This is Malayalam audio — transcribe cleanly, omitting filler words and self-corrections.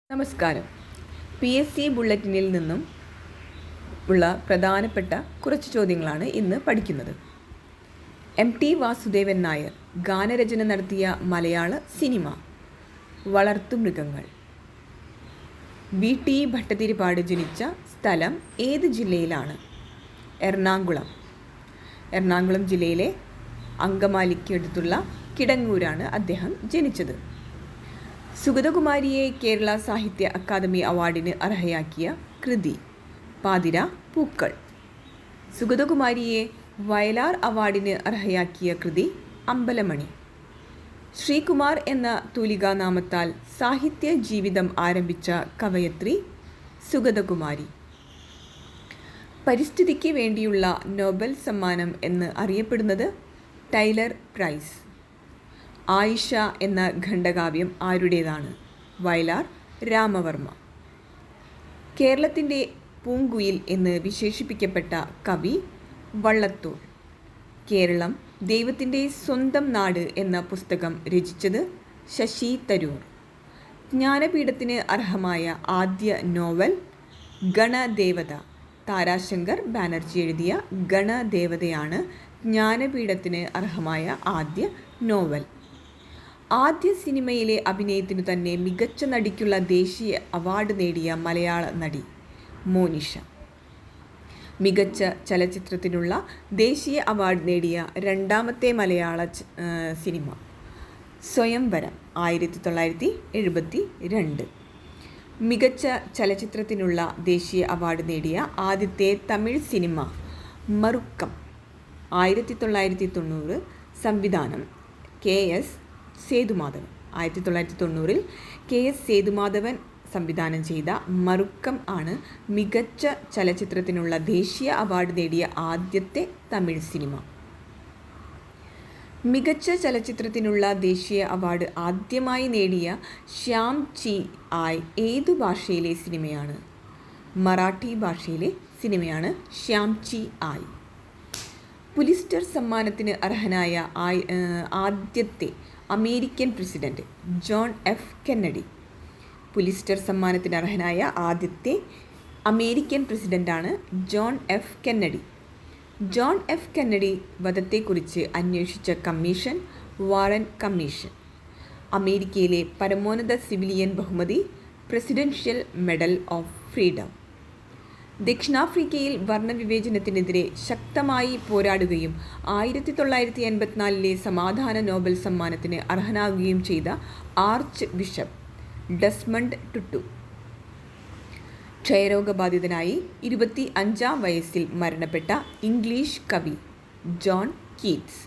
നമസ്കാരം. PSC ബുള്ളറ്റിനിൽ നിന്നും ഉള്ള പ്രധാനപ്പെട്ട കുറച്ച് ചോദ്യങ്ങളാണ് ഇന്ന് പഠിക്കുന്നത്. MT വാസുദേവൻ നായർ ഗാനരചന നടത്തിയ മലയാള സിനിമ. വളർത്തുമൃഗങ്ങൾ. VT ഭട്ടതിരിപ്പാട് ജനിച്ച സ്ഥലം ഏത് ജില്ലയിലാണ്? എറണാകുളം. എറണാകുളം ജില്ലയിലെ അങ്കമാലിക്കടുത്തുള്ള കിടങ്ങൂരാണ് അദ്ദേഹം ജനിച്ചത്. സുഗതകുമാരിയെ കേരള സാഹിത്യ അക്കാദമി അവാർഡിന് അർഹയാക്കിയ കൃതി. പാതിര പൂക്കൾ. സുഗതകുമാരിയെ വയലാർ അവാർഡിന് അർഹയാക്കിയ കൃതി. അമ്പലമണി. ശ്രീകുമാർ എന്ന തൂലികാനാമത്താൽ സാഹിത്യ ജീവിതം ആരംഭിച്ച കവയത്രി സുഗതകുമാരി. പരിസ്ഥിതിക്ക് വേണ്ടിയുള്ള നോബൽ സമ്മാനം എന്ന് അറിയപ്പെടുന്നത് ടൈലർ പ്രൈസ്. ആയിഷ എന്ന ഖണ്ഡകാവ്യം ആരുടേതാണ്? വയലാർ രാമവർമ്മ. കേരളത്തിൻ്റെ പൂങ്കുയിൽ എന്ന് വിശേഷിപ്പിക്കപ്പെട്ട കവി വള്ളത്തോൾ. കേരളം ദൈവത്തിൻ്റെ സ്വന്തം നാട് എന്ന പുസ്തകം രചിച്ചത് ശശി തരൂർ. ജ്ഞാനപീഠത്തിന് അർഹമായ ആദ്യ നോവൽ ഗണദേവത. താരാശങ്കർ ബാനർജി എഴുതിയ ഗണദേവതയാണ് ജ്ഞാനപീഠത്തിന് അർഹമായ ആദ്യ നോവൽ. ആദ്യ സിനിമയിലെ അഭിനയത്തിനു തന്നെ മികച്ച നടിക്കുള്ള ദേശീയ അവാർഡ് നേടിയ മലയാള നടി മോനിഷ. മികച്ച ചലച്ചിത്രത്തിനുള്ള ദേശീയ അവാർഡ് നേടിയ രണ്ടാമത്തെ മലയാള സിനിമ സ്വയംവരം 1972. മികച്ച ചലച്ചിത്രത്തിനുള്ള ദേശീയ അവാർഡ് നേടിയ ആദ്യത്തെ തമിഴ് സിനിമ മറുക്കം 1990. സംവിധാനം KS സേതുമാധവൻ. 1990 KS സേതുമാധവൻ സംവിധാനം ചെയ്ത മറുക്കം ആണ് മികച്ച ചലച്ചിത്രത്തിനുള്ള ദേശീയ അവാർഡ് നേടിയ ആദ്യത്തെ തമിഴ് സിനിമ. മികച്ച ചലച്ചിത്രത്തിനുള്ള ദേശീയ അവാർഡ് ആദ്യമായി നേടിയ ശ്യാം ചി ആയ് ഏതു ഭാഷയിലെ സിനിമയാണ്? മറാഠി ഭാഷയിലെ സിനിമയാണ് ശ്യാം ചി ആയ്. പുലിസ്റ്റർ സമ്മാനത്തിന് അർഹനായ ആദ്യത്തെ American president John F Kennedy. Pulitzer സമ്മാനത്തിന് അർഹനായ ആദ്യത്തെ അമേരിക്കൻ പ്രസിഡന്റാണ് John F Kennedy. John F Kennedy വധത്തെക്കുറിച്ച് അന്വേഷിച്ച കമ്മീഷൻ വാറൻ കമ്മീഷൻ. അമേരിക്കയിലെ പരമോന്നത സിവിലിയൻ ബഹുമതി പ്രസിഡൻഷ്യൽ മെഡൽ ഓഫ് ഫ്രീഡം. ദക്ഷിണാഫ്രിക്കയിൽ വർണ്ണവിവേചനത്തിനെതിരെ ശക്തമായി പോരാടുകയും 1984 സമാധാന നോബൽ സമ്മാനത്തിന് അർഹനാകുകയും ചെയ്ത ആർച്ച് ബിഷപ്പ് ഡെസ്മണ്ട് ടുട്ടു. ക്ഷയരോഗബാധിതനായി 25-ാം വയസ്സിൽ മരണപ്പെട്ട ഇംഗ്ലീഷ് കവി ജോൺ കീറ്റ്സ്.